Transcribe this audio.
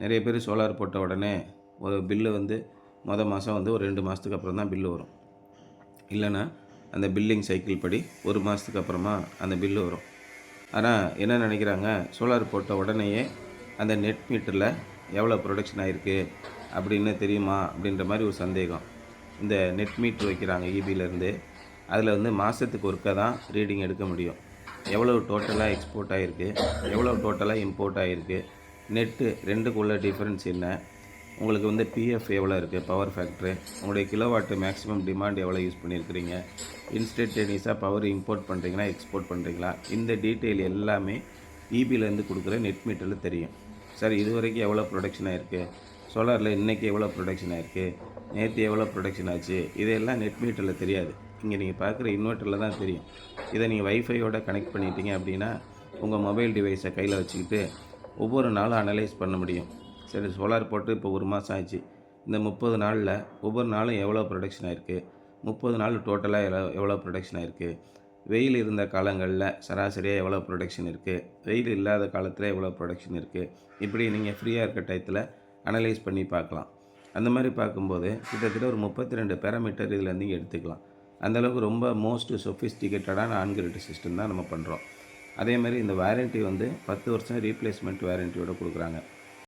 நிறைய பேர் சோலார் போட்ட உடனே ஒரு பில்லு வந்து மாதம் வந்து ஒரு 2 மாதத்துக்கு அப்புறம் தான் பில்லு வரும். இல்லைன்னா அந்த பில்லிங் சைக்கிள் படி 1 மாதத்துக்கு அப்புறமா அந்த பில்லு வரும். ஆனால் என்ன நினைக்கிறாங்க, சோலார் போட்ட உடனேயே அந்த நெட் மீட்டரில் எவ்வளோ ப்ரொடக்ஷன் ஆகிருக்கு அப்படின்னு தெரியுமா அப்படின்ற மாதிரி ஒரு சந்தேகம். இந்த நெட் மீட்ரு வைக்கிறாங்க ஈபியிலேருந்து. அதில் வந்து மாதத்துக்கு ஒருக்கா தான் ரீடிங் எடுக்க முடியும். எவ்வளோ டோட்டலாக எக்ஸ்போர்ட் ஆகிருக்கு, எவ்வளோ டோட்டலாக இம்போர்ட் ஆகிருக்கு, நெட்டு ரெண்டுக்குள்ள டிஃப்ரென்ஸ் என்ன, உங்களுக்கு வந்து பிஎஃப் எவ்வளோ இருக்குது, பவர் ஃபேக்ட்ரு, உங்களுடைய கிலோவாட்டு மேக்ஸிமம் டிமாண்ட் எவ்வளோ யூஸ் பண்ணியிருக்கிறீங்க, இன்ஸ்டன்டேனியஸாக பவர் இம்போர்ட் பண்ணுறீங்களா எக்ஸ்போர்ட் பண்ணுறீங்களா, இந்த டீட்டெயில் எல்லாமே ஈபியிலேருந்து கொடுக்குற நெட் மீட்டரில் தெரியும். சார் இது வரைக்கும் எவ்வளோ ப்ரொடக்ஷன் ஆகிருக்கு, சோலாரில் இன்றைக்கி எவ்வளோ ப்ரொடக்ஷன் ஆகிருக்கு, நேற்று எவ்வளோ ப்ரொடக்ஷன் ஆச்சு, இதெல்லாம் நெட் மீட்டரில் தெரியாது. இங்கே நீங்கள் பார்க்குற இன்வெர்ட்டரில் தான் தெரியும். இதை நீங்கள் வைஃபையோட கனெக்ட் பண்ணிட்டீங்க அப்படின்னா உங்கள் மொபைல் டிவைஸை கையில் வச்சுக்கிட்டு ஒவ்வொரு நாளும் அனலைஸ் பண்ண முடியும். சரி, சோலார் போட்டு இப்போ 1 மாதம் ஆச்சு. இந்த 30 நாளில் ஒவ்வொரு நாளும் எவ்வளோ ப்ரொடக்ஷன் ஆகிருக்கு, 30 நாள் டோட்டலாக எவ்வளோ ப்ரொடக்ஷன் ஆகிருக்கு, வெயில் இருந்த காலங்களில் சராசரியாக எவ்வளோ ப்ரொடக்ஷன் இருக்குது, வெயில் இல்லாத காலத்தில் எவ்வளோ ப்ரொடக்ஷன் இருக்குது, இப்படி நீங்கள் ஃப்ரீயாக இருக்க டயத்தில் அனலைஸ் பண்ணி பார்க்கலாம். அந்த மாதிரி பார்க்கும்போது கிட்டத்தட்ட ஒரு 32 பேராமீட்டர் இதில் நீங்கள் எடுத்துக்கலாம். அந்தளவுக்கு ரொம்ப மோஸ்ட் சொஃபிஸ்டிகேட்டடான ஆன்கிரிட் சிஸ்டம் தான் நம்ம பண்ணுறோம். அதே மாதிரி இந்த வாரண்ட்டி வந்து 10 வருஷம் ரீப்ளேஸ்மெண்ட் வாரண்ட்டியோடு கொடுக்குறாங்க.